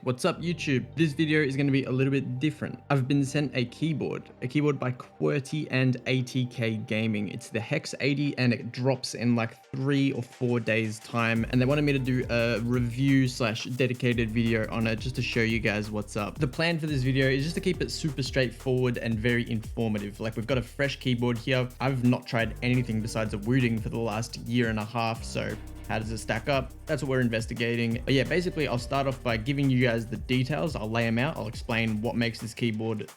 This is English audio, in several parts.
What's up YouTube? This video is going to be a little bit different. I've been sent a keyboard by QWERTY and ATK Gaming. It's the Hex80 and it drops in like 3 or 4 days time. And they wanted me to do a review slash dedicated video on it just to show you guys what's up. The plan for this video is just to keep it super straightforward and very informative. Like we've got a fresh keyboard here. I've not tried anything besides a Wooting for the last year and a half. So how does it stack up? That's what we're investigating. But yeah, basically I'll start off by giving you guys the details. I'll lay them out. I'll explain what makes this keyboard.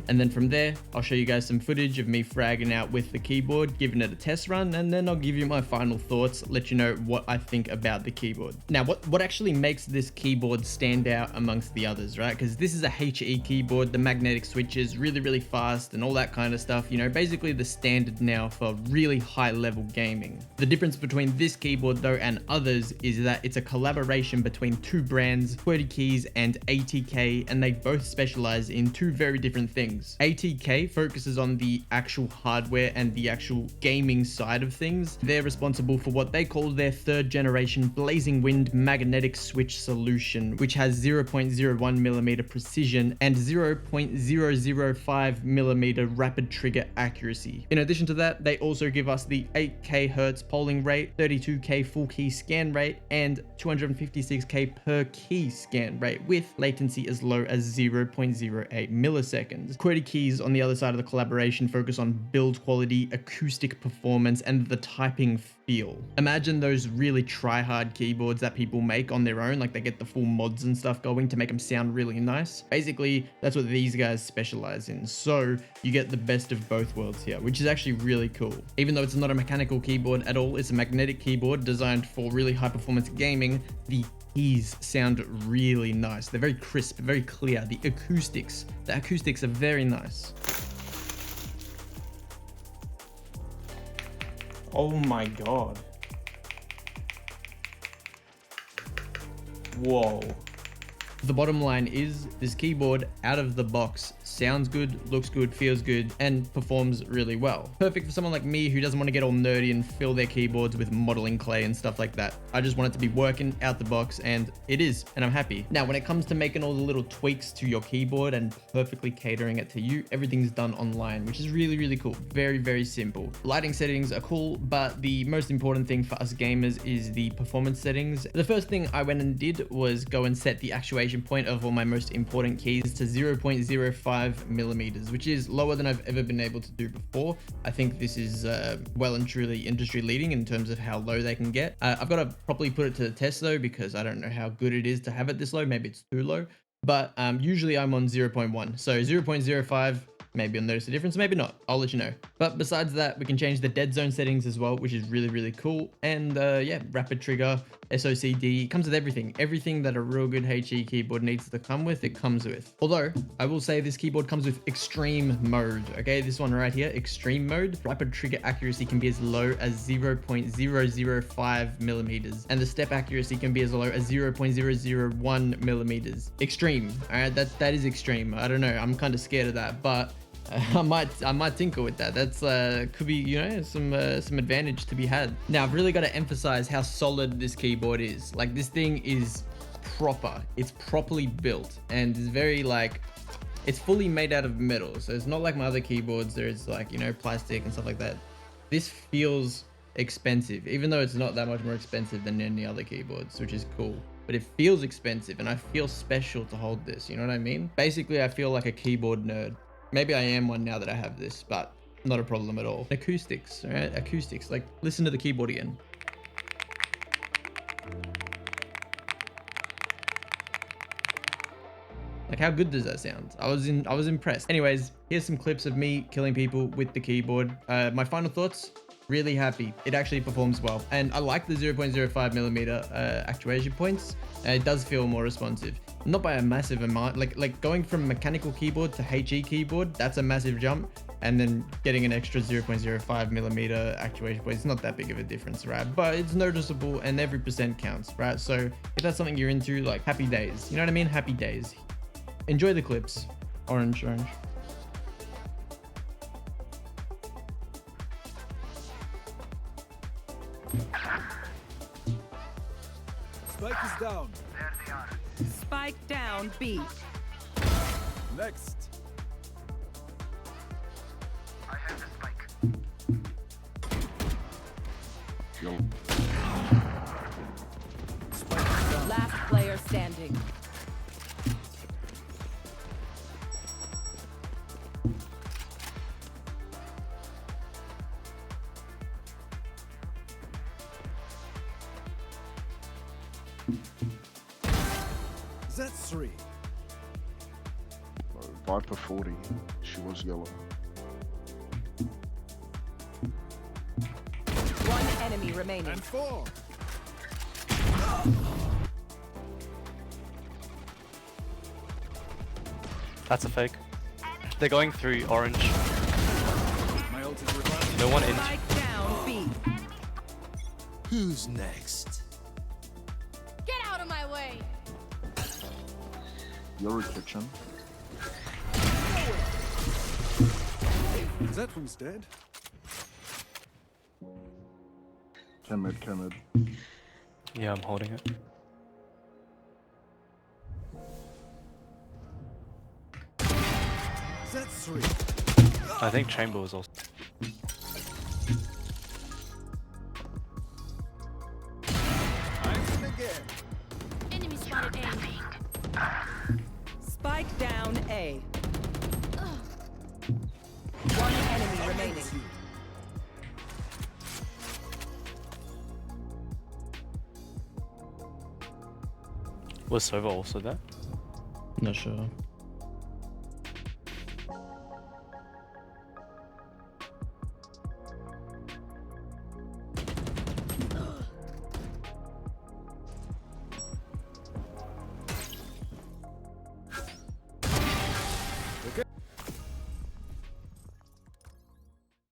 And then from there, I'll show you guys some footage of me fragging out with the keyboard, giving it a test run, and then I'll give you my final thoughts, let you know what I think about the keyboard. Now, what actually makes this keyboard stand out amongst the others, right? Because this is a HE keyboard, the magnetic switches, really fast and all that kind of stuff. You know, basically the standard now for really high level gaming. The difference between this keyboard though and others is that it's a collaboration between two brands, QWERTY Keys and ATK, and they both specialize in two very different things. ATK focuses on the actual hardware and the actual gaming side of things. They're responsible for what they call their third generation Blazing Wind magnetic switch solution, which has 0.01mm precision and 0.005mm rapid trigger accuracy. In addition to that, they also give us the 8K Hertz polling rate, 32K full key scan rate, and 256K per key scan rate with latency as low as 0.08 milliseconds. QWERTY Keys on the other side of the collaboration focus on build quality, acoustic performance, and the typing feel. Imagine those really try-hard keyboards that people make on their own, like they get the full mods and stuff going to make them sound really nice. Basically, that's what these guys specialize in. So you get the best of both worlds here, which is actually really cool. Even though it's not a mechanical keyboard at all, it's a magnetic keyboard designed for really high performance gaming. The keys sound really nice. They're very crisp, very clear. The acoustics are very nice. Oh my god. Whoa. The bottom line is this keyboard out of the box sounds good, looks good, feels good, and performs really well. Perfect for someone like me who doesn't want to get all nerdy and fill their keyboards with modeling clay and stuff like that. I just want it to be working out the box, and it is, and I'm happy. Now, when it comes to making all the little tweaks to your keyboard and perfectly catering it to you, everything's done online, which is really cool. Very simple. Lighting settings are cool, but the most important thing for us gamers is the performance settings. The first thing I went and did was go and set the actuation point of all my most important keys to 0.05 millimeters, which is lower than I've ever been able to do before. I think this is well and truly industry leading in terms of how low they can get. I've got to properly put it to the test though, because I don't know how good it is to have it this low. Maybe it's too low, but usually I'm on 0.1. So 0.05, maybe you'll notice a difference, maybe not. I'll let you know. But besides that, we can change the dead zone settings as well, which is really cool. And yeah, rapid trigger, SOCD, comes with everything that a real good HE keyboard needs to come with, it comes with. Although I will say this keyboard comes with extreme mode. Okay, this one right here, extreme mode. Rapid trigger accuracy can be as low as 0.005 millimeters, and the step accuracy can be as low as 0.001 millimeters. Extreme. All right, that is extreme. I don't know, I'm kind of scared of that, but I might tinker with that. That's could be, you know, some advantage to be had. Now I've really got to emphasize how solid this keyboard is. Like this thing is proper. It's properly built and it's very like, it's fully made out of metal. So it's not like my other keyboards. There's like, you know, plastic and stuff like that. This feels expensive, even though it's not that much more expensive than any other keyboards, which is cool. But it feels expensive and I feel special to hold this. You know what I mean? Basically, I feel like a keyboard nerd. Maybe I am one now that I have this, but not a problem at all. Acoustics, all right? Acoustics, like listen to the keyboard again. Like how good does that sound? I was impressed. Anyways, here's some clips of me killing people with the keyboard. My final thoughts, really happy. It actually performs well. And I like the 0.05 millimeter actuation points. It does feel more responsive. Not by a massive amount, like going from mechanical keyboard to HE keyboard, that's a massive jump. And then getting an extra 0.05 millimeter actuation point, it's not that big of a difference, right? But it's noticeable and every percent counts, right? So if that's something you're into, like happy days, you know what I mean? Happy days. Enjoy the clips. Orange. Spike is down. There they are. Spike Spike down B. Next. I have the spike. Yo. Last player standing. That's 3. Viper 40. She was yellow. One enemy remaining. And 4. That's a fake. They're going through orange. My ult is reviving. No one in. Spike down B. Who's next? Get out of my way! Yellow kitchen. That one's dead. Mid. Yeah, I'm holding it. That's 3. I think chamber was also. I'm again. Enemy spotted A. Spike down A. One enemy remaining. Was Sova also there? Not sure.